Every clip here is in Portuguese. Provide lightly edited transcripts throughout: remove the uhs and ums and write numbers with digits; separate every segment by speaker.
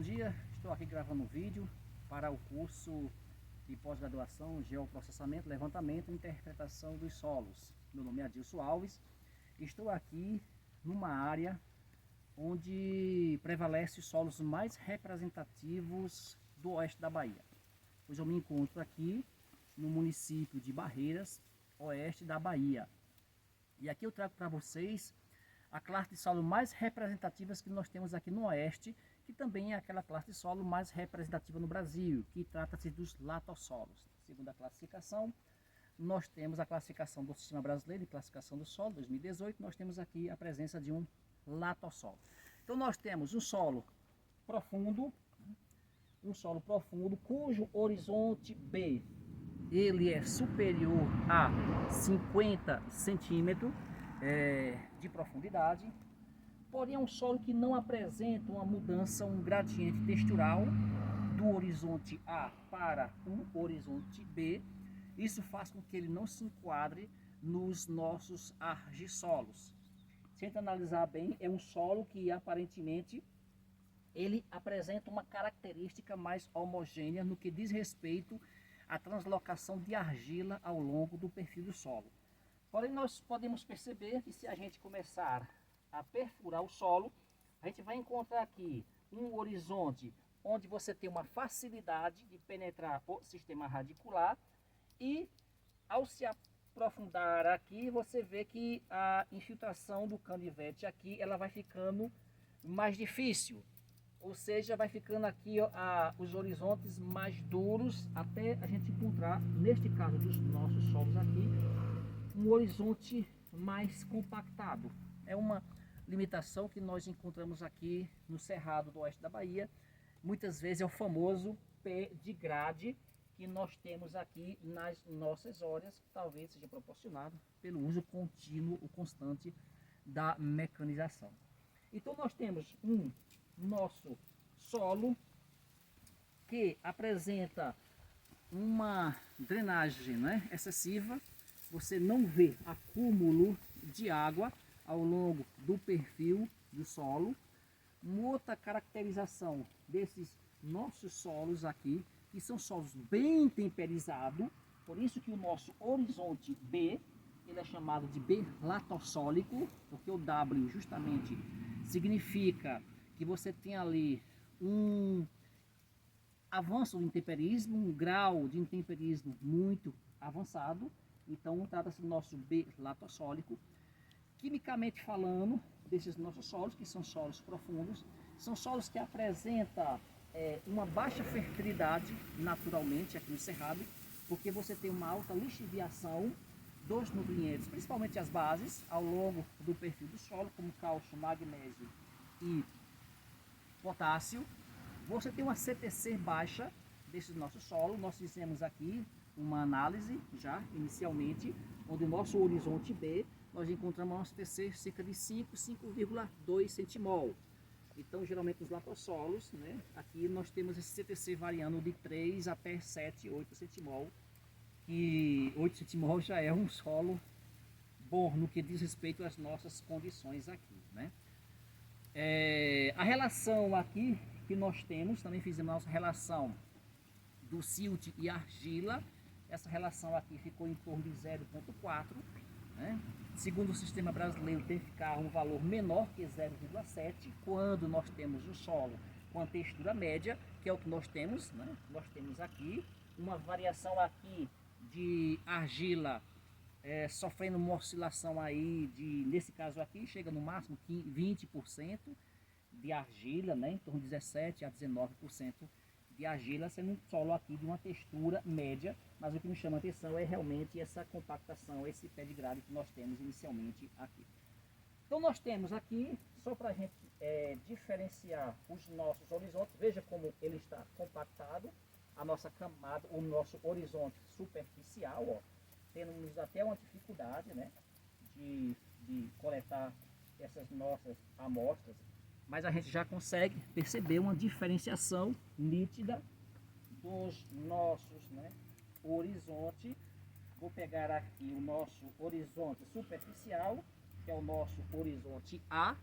Speaker 1: dia, estou aqui gravando um vídeo para o curso de pós-graduação Geoprocessamento, Levantamento e Interpretação dos Solos. Meu nome é Adilson Alves. Estou aqui numa área onde prevalece os solos mais representativos do oeste da Bahia. Pois eu me encontro aqui no município de Barreiras, oeste da Bahia. E aqui eu trago para vocês a classe de solo mais representativas que nós temos aqui no oeste, que também é aquela classe de solo mais representativa no Brasil, que trata-se dos latossolos. Segundo a classificação, nós temos a classificação do Sistema Brasileiro de Classificação do Solo, 2018, nós temos aqui a presença de um latossolo. Então nós temos um solo profundo cujo horizonte B ele é superior a 50 centímetros de profundidade, porém é um solo que não apresenta uma mudança, um gradiente textural do horizonte A para o horizonte B. Isso faz com que ele não se enquadre nos nossos argissolos. Se a gente analisar bem, é um solo que aparentemente ele apresenta uma característica mais homogênea no que diz respeito à translocação de argila ao longo do perfil do solo. Porém, nós podemos perceber que se a gente começar a perfurar o solo, a gente vai encontrar aqui um horizonte onde você tem uma facilidade de penetrar o sistema radicular e ao se aprofundar aqui, você vê que a infiltração do canivete aqui, ela vai ficando mais difícil. Ou seja, vai ficando aqui os horizontes mais duros até a gente encontrar, neste caso dos nossos solos aqui, um horizonte mais compactado. É uma limitação que nós encontramos aqui no Cerrado do Oeste da Bahia. Muitas vezes é o famoso pé de grade que nós temos aqui nas nossas hortas, que talvez seja proporcionado pelo uso contínuo, o constante da mecanização. Então nós temos um nosso solo que apresenta uma drenagem excessiva. Você não vê acúmulo de água ao longo do perfil do solo. Uma outra caracterização desses nossos solos aqui, que são solos bem temperizados, por isso que o nosso horizonte B, ele é chamado de B latossólico, porque o W justamente significa que você tem ali um avanço do intemperismo, um grau de intemperismo muito avançado. Então trata-se do nosso B latossólico. Quimicamente falando, desses nossos solos, que são solos profundos, são solos que apresentam uma baixa fertilidade naturalmente aqui no Cerrado, porque você tem uma alta lixiviação dos nutrientes, principalmente as bases, ao longo do perfil do solo, como cálcio, magnésio e potássio. Você tem uma CTC baixa desse nosso solo. Nós fizemos aqui uma análise já inicialmente, onde o nosso horizonte B, nós encontramos uma CTC cerca de 5,2 centimol. Então, geralmente nos latossolos, aqui nós temos esse CTC variando de 3 até 7, 8 centimol. E 8 centimol já é um solo bom no que diz respeito às nossas condições aqui, a relação aqui que nós temos, também fizemos a nossa relação do silt e argila. Essa relação aqui ficou em torno de 0,4, Segundo o Sistema Brasileiro, tem que ficar um valor menor que 0,7 quando nós temos o solo com a textura média, que é o que nós temos, Nós temos aqui uma variação aqui de argila sofrendo uma oscilação aí de, nesse caso aqui, chega no máximo 20% de argila, em torno de 17 a 19% de argila, sendo um solo aqui de uma textura média, mas o que nos chama a atenção é realmente essa compactação, esse pé de grade que nós temos inicialmente aqui. Então nós temos aqui, só para a gente diferenciar os nossos horizontes, veja como ele está compactado, a nossa camada, o nosso horizonte superficial, temos até uma dificuldade de coletar essas nossas amostras, mas a gente já consegue perceber uma diferenciação nítida dos nossos horizonte. Vou pegar aqui o nosso horizonte superficial, que é o nosso horizonte A,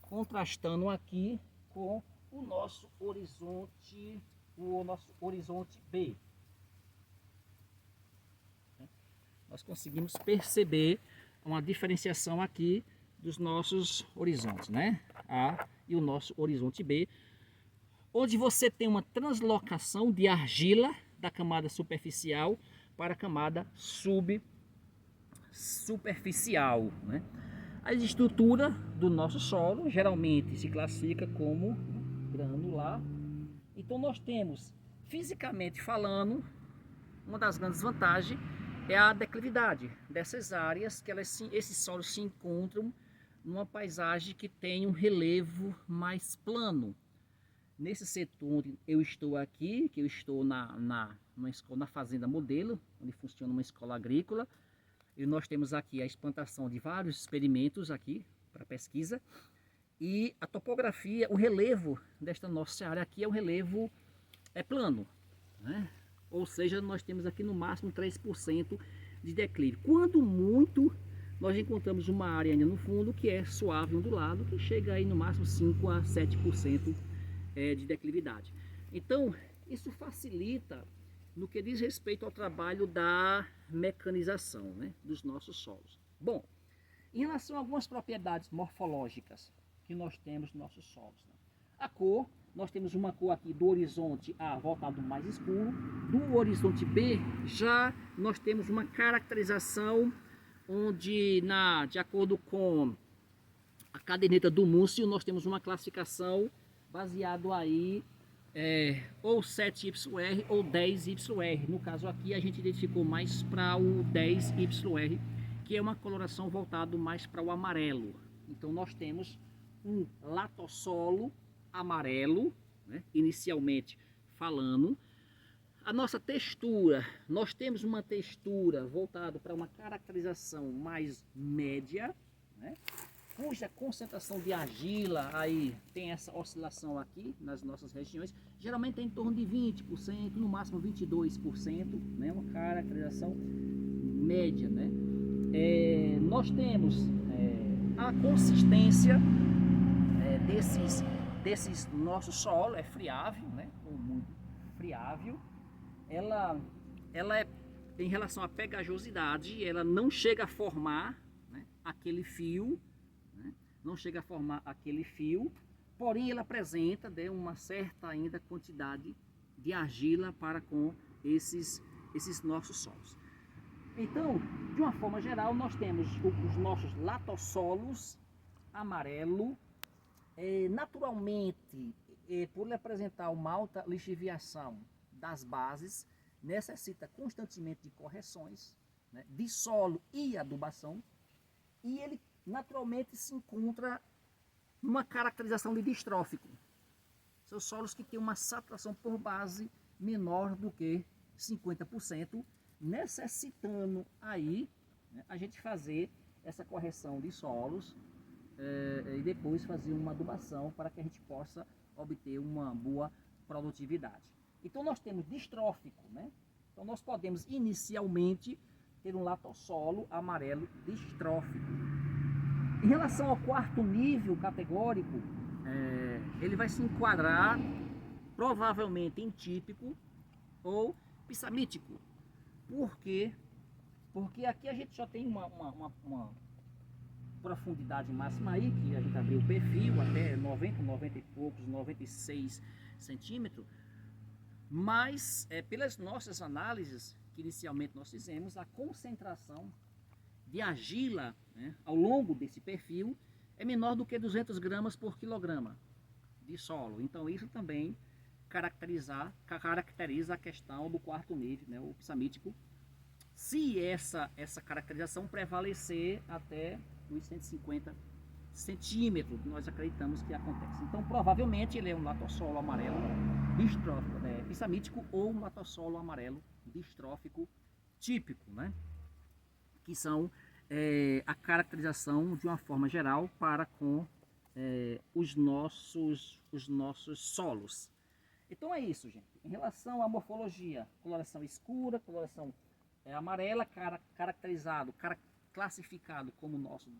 Speaker 1: contrastando aqui com o nosso horizonte B. Nós conseguimos perceber uma diferenciação aqui dos nossos horizontes, né? A e o nosso horizonte B, onde você tem uma translocação de argila da camada superficial para a camada subsuperficial, né? A estrutura do nosso solo geralmente se classifica como granular. Então nós temos, fisicamente falando, uma das grandes vantagens é a declividade dessas áreas, que esses solos se encontram numa paisagem que tem um relevo mais plano. Nesse setor onde eu estou aqui, que eu estou na fazenda modelo, onde funciona uma escola agrícola, e nós temos aqui a implantação de vários experimentos aqui para pesquisa, e a topografia, o relevo desta nossa área aqui é um relevo plano, né? Ou seja, nós temos aqui no máximo 3% de declive. Quando muito, nós encontramos uma área ainda no fundo que é suave ondulado, que chega aí no máximo 5 a 7% de declividade. Então, isso facilita no que diz respeito ao trabalho da mecanização, né, dos nossos solos. Bom, em relação a algumas propriedades morfológicas que nós temos nos nossos solos, né? A cor, nós temos uma cor aqui do horizonte A voltado mais escuro, do horizonte B já nós temos uma caracterização onde, de acordo com a caderneta do Múcio, nós temos uma classificação baseado aí ou 7YR ou 10YR. No caso aqui a gente identificou mais para o 10YR, que é uma coloração voltado mais para o amarelo. Então nós temos um latossolo amarelo, né, inicialmente falando. A nossa textura, nós temos uma textura voltada para uma caracterização mais média, né, cuja concentração de argila aí tem essa oscilação aqui nas nossas regiões, geralmente tem em torno de 20%, no máximo 22%, né, uma caracterização média, né. Nós temos a consistência desses nossos solo é friável, né, ou muito friável. Ela é, em relação à pegajosidade, ela não chega a formar, né, aquele fio, né, não chega a formar aquele fio, porém ela apresenta, né, uma certa ainda quantidade de argila para com esses nossos solos. Então, de uma forma geral, nós temos os nossos latossolos amarelo. Naturalmente, por ele apresentar uma alta lixiviação das bases, necessita constantemente de correções, né, de solo e adubação, e ele naturalmente se encontra numa caracterização de distrófico. São solos que têm uma saturação por base menor do que 50%, necessitando aí, né, a gente fazer essa correção de solos e depois fazer uma adubação para que a gente possa obter uma boa produtividade. Então nós temos distrófico, né? Então nós podemos inicialmente ter um latossolo amarelo distrófico. Em relação ao quarto nível categórico, ele vai se enquadrar provavelmente em típico ou pissamítico. Por quê? Porque aqui a gente só tem uma profundidade máxima aí, que a gente abriu o perfil até 90 e poucos, 96 centímetros, mas pelas nossas análises que inicialmente nós fizemos, a concentração de argila, né, ao longo desse perfil é menor do que 200 gramas por quilograma de solo. Então isso também caracteriza a questão do quarto nível, né, o pissamítico, se essa caracterização prevalecer até os 150 centímetros, nós acreditamos que acontece. Então provavelmente ele é um latossolo amarelo distrófico, pissamítico, ou um latossolo amarelo distrófico típico, né? Que são a caracterização de uma forma geral para com os nossos solos. Então é isso, gente. Em relação à morfologia, coloração escura, coloração amarela, classificado como o nosso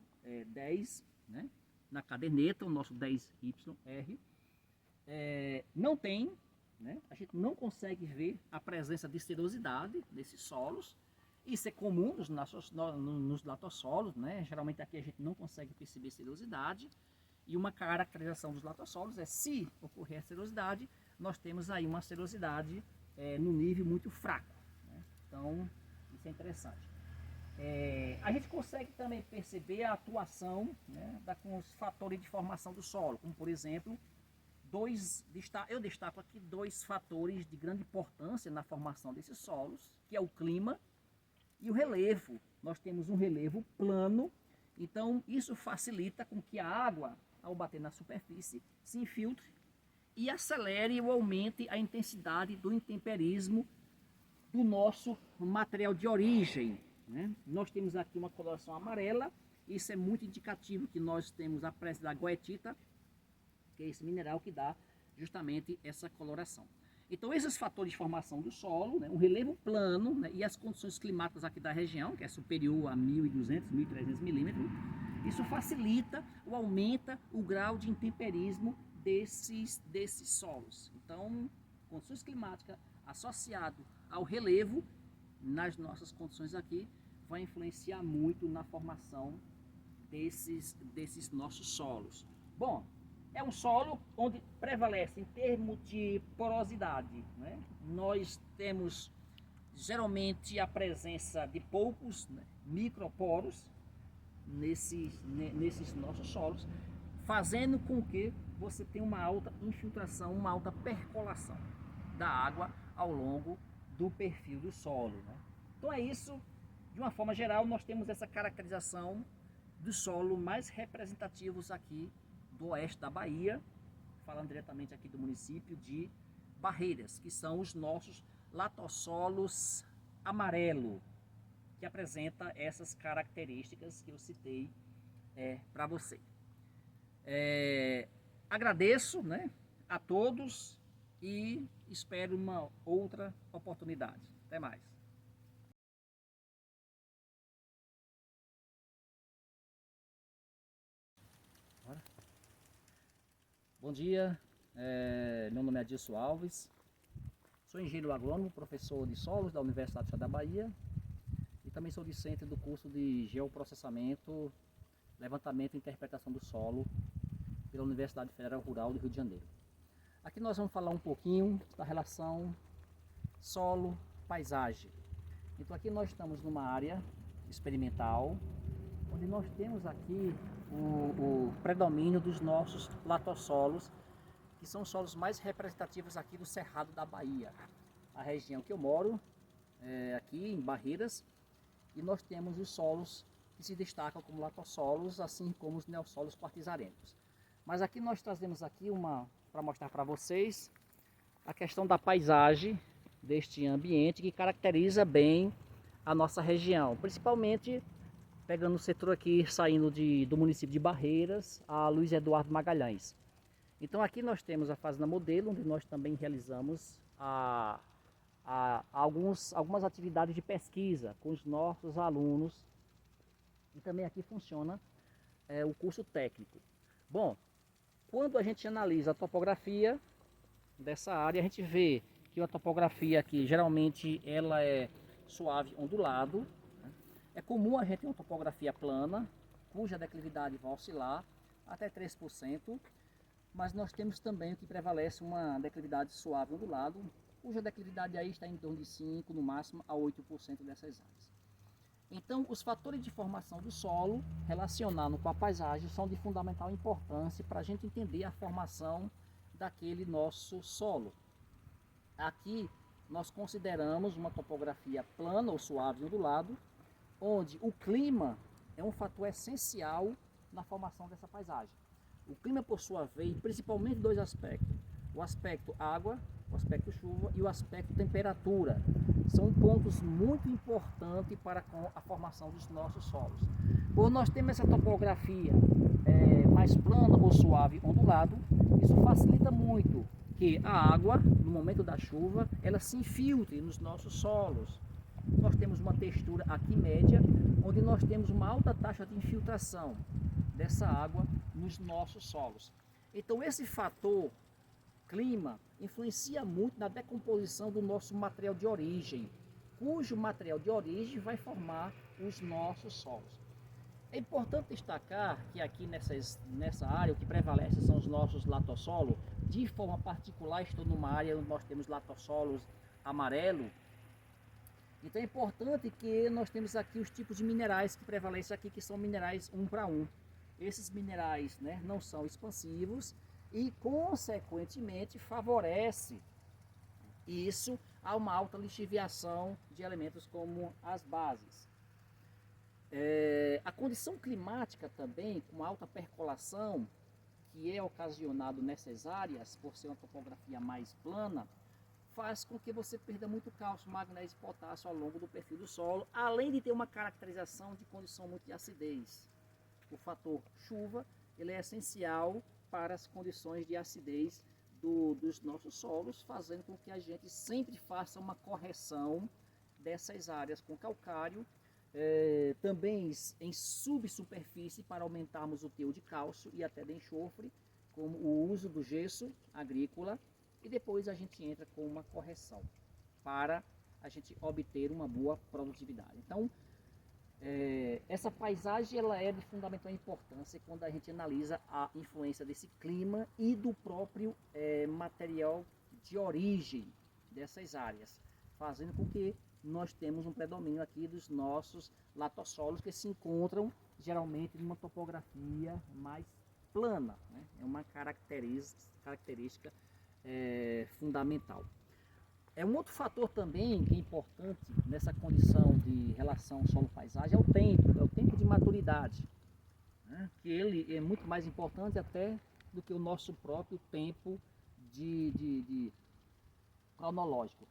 Speaker 1: 10, né, na caderneta, o nosso 10YR. não tem, né? A gente não consegue ver a presença de serosidade nesses solos. Isso é comum nos latossolos, né? Geralmente aqui a gente não consegue perceber serosidade. E uma caracterização dos latossolos é, se ocorrer a serosidade, nós temos aí uma serosidade no nível muito fraco, né? Então, isso é interessante. A gente consegue também perceber a atuação, né, com os fatores de formação do solo, como por exemplo, eu destaco aqui dois fatores de grande importância na formação desses solos, que é o clima e o relevo. Nós temos um relevo plano, então isso facilita com que a água, ao bater na superfície, se infiltre e acelere ou aumente a intensidade do intemperismo do nosso material de origem, né? Nós temos aqui uma coloração amarela, isso é muito indicativo que nós temos a presença da goetita, que é esse mineral que dá justamente essa coloração. Então esses fatores de formação do solo, né, o relevo plano, né, e as condições climáticas aqui da região, que é superior a 1.200, 1.300 milímetros, isso facilita ou aumenta o grau de intemperismo desses solos. Então, condições climáticas associado ao relevo, nas nossas condições aqui, vai influenciar muito na formação desses nossos solos. Bom, é um solo onde prevalece em termos de porosidade, né? Nós temos geralmente a presença de poucos, né, microporos nesses nossos solos, fazendo com que você tenha uma alta infiltração, uma alta percolação da água ao longo do perfil do solo, né? Então é isso, de uma forma geral, nós temos essa caracterização do solo mais representativos aqui do oeste da Bahia, falando diretamente aqui do município de Barreiras, que são os nossos latossolos amarelo, que apresenta essas características que eu citei para você. Agradeço, né, a todos e espero uma outra oportunidade. Até mais. Bom dia, meu nome é Adilson Alves, sou engenheiro agrônomo, professor de solos da Universidade do Estado da Bahia e também sou discente do curso de Geoprocessamento, Levantamento e Interpretação do Solo pela Universidade Federal Rural do Rio de Janeiro. Aqui nós vamos falar um pouquinho da relação solo-paisagem. Então aqui nós estamos numa área experimental, onde nós temos aqui o predomínio dos nossos latossolos, que são os solos mais representativos aqui do Cerrado da Bahia. A região que eu moro, aqui em Barreiras, e nós temos os solos que se destacam como latossolos, assim como os neossolos quartzizarentos. Mas aqui nós trazemos aqui para mostrar para vocês a questão da paisagem deste ambiente que caracteriza bem a nossa região, principalmente pegando o setor aqui, saindo do município de Barreiras a Luiz Eduardo Magalhães. Então aqui nós temos a fazenda modelo, onde nós também realizamos algumas atividades de pesquisa com os nossos alunos, e também aqui funciona o curso técnico. Bom, quando a gente analisa a topografia dessa área, a gente vê que a topografia aqui geralmente ela é suave ondulado. É comum a gente ter uma topografia plana, cuja declividade vai oscilar até 3%, mas nós temos também o que prevalece uma declividade suave ondulado, cuja declividade aí está em torno de 5%, no máximo a 8% dessas áreas. Então, os fatores de formação do solo relacionados com a paisagem são de fundamental importância para a gente entender a formação daquele nosso solo. Aqui nós consideramos uma topografia plana ou suave ondulado, onde o clima é um fator essencial na formação dessa paisagem. O clima, por sua vez, principalmente dois aspectos: o aspecto água, o aspecto chuva e o aspecto temperatura. São pontos muito importantes para a formação dos nossos solos. Por nós temos essa topografia mais plana ou suave ondulado, isso facilita muito que a água, no momento da chuva, ela se infiltre nos nossos solos. Nós temos uma textura aqui média, onde nós temos uma alta taxa de infiltração dessa água nos nossos solos. Então esse fator clima influencia muito na decomposição do nosso material de origem, cujo material de origem vai formar os nossos solos. É importante destacar que aqui nessa área o que prevalece são os nossos latossolos. De forma particular, estou numa área onde nós temos latossolos amarelo. Então é importante que nós temos aqui os tipos de minerais que prevalecem aqui, que são minerais 1 para 1. Esses minerais, né, não são expansivos e, consequentemente, favorece isso a uma alta lixiviação de elementos como as bases. A condição climática também, com alta percolação, que é ocasionado nessas áreas, por ser uma topografia mais plana, faz com que você perda muito cálcio, magnésio e potássio ao longo do perfil do solo, além de ter uma caracterização de condição muito de acidez. O fator chuva, ele é essencial para as condições de acidez dos nossos solos, fazendo com que a gente sempre faça uma correção dessas áreas com calcário, também em subsuperfície para aumentarmos o teor de cálcio e até de enxofre, como o uso do gesso agrícola, e depois a gente entra com uma correção para a gente obter uma boa produtividade. Então, essa paisagem ela é de fundamental importância quando a gente analisa a influência desse clima e do próprio material de origem dessas áreas, fazendo com que nós temos um predomínio aqui dos nossos latossolos que se encontram geralmente numa topografia mais plana, né? É uma característica fundamental. Um outro fator também que é importante nessa condição de relação solo-paisagem é o tempo de maturidade, né? Que ele é muito mais importante até do que o nosso próprio tempo cronológico.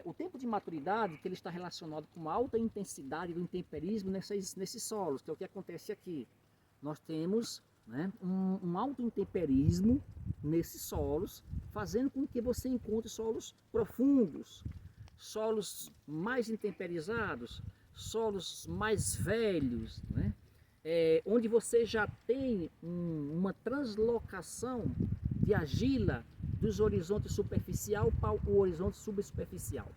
Speaker 1: O tempo de maturidade, que ele está relacionado com alta intensidade do intemperismo nesses solos, que é o que acontece aqui. Nós temos, né, um alto intemperismo nesses solos, fazendo com que você encontre solos profundos, solos mais intemperizados, solos mais velhos, né, onde você já tem uma translocação de argila dos horizontes superficial para o horizonte subsuperficial.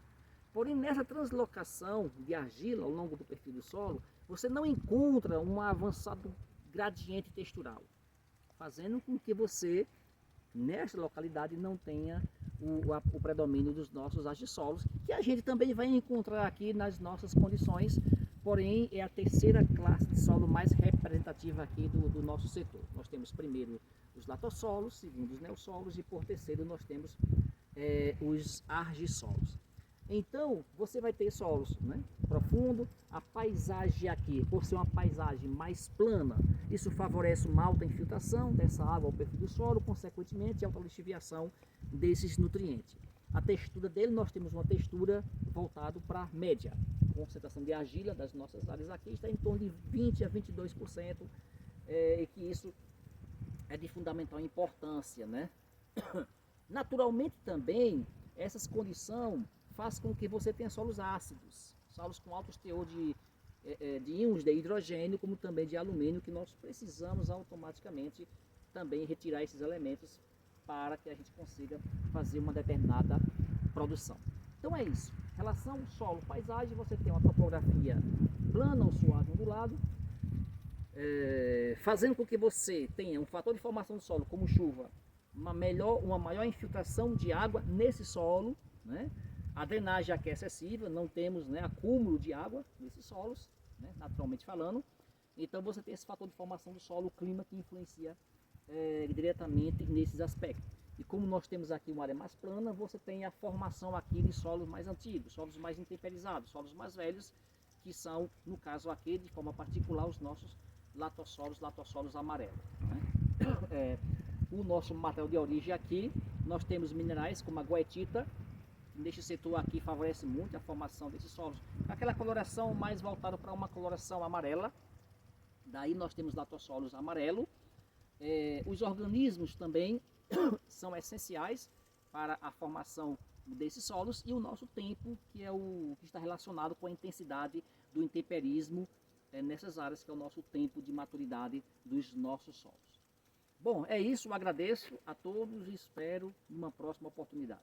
Speaker 1: Porém, nessa translocação de argila ao longo do perfil do solo, você não encontra um avançado gradiente textural, fazendo com que você, nesta localidade, não tenha o predomínio dos nossos agissolos, que a gente também vai encontrar aqui nas nossas condições, porém é a terceira classe de solo mais representativa aqui do nosso setor. Nós temos primeiro os latossolos, segundo os neossolos e por terceiro nós temos os argissolos. Então você vai ter solos, né, profundo, a paisagem aqui, por ser uma paisagem mais plana, isso favorece uma alta infiltração dessa água ao perfil do solo, consequentemente alta lixiviação desses nutrientes. A textura dele, nós temos uma textura voltada para média, concentração de argila das nossas áreas aqui está em torno de 20 a 22%, e que isso é de fundamental importância, né? Naturalmente também, essas condições fazem com que você tenha solos ácidos, solos com altos teor de íons de hidrogênio, como também de alumínio, que nós precisamos automaticamente também retirar esses elementos para que a gente consiga fazer uma determinada produção. Então é isso. Relação solo-paisagem, você tem uma topografia plana ou suave ondulado, fazendo com que você tenha um fator de formação do solo, como chuva, uma maior infiltração de água nesse solo, né? A drenagem aqui é excessiva, não temos, né, acúmulo de água nesses solos, né, naturalmente falando. Então você tem esse fator de formação do solo, o clima, que influencia diretamente nesses aspectos. E como nós temos aqui uma área mais plana, você tem a formação aqui de solos mais antigos, solos mais intemperizados, solos mais velhos, que são, no caso aqui, de forma particular, os nossos latossolos amarelos, né? O nosso material de origem aqui, nós temos minerais como a goetita, que neste setor aqui favorece muito a formação desses solos. Aquela coloração mais voltada para uma coloração amarela, daí nós temos latossolos amarelo. Os organismos também são essenciais para a formação desses solos, e o nosso tempo, que é o que está relacionado com a intensidade do intemperismo nessas áreas, que é o nosso tempo de maturidade dos nossos solos. Bom, é isso, eu agradeço a todos e espero uma próxima oportunidade.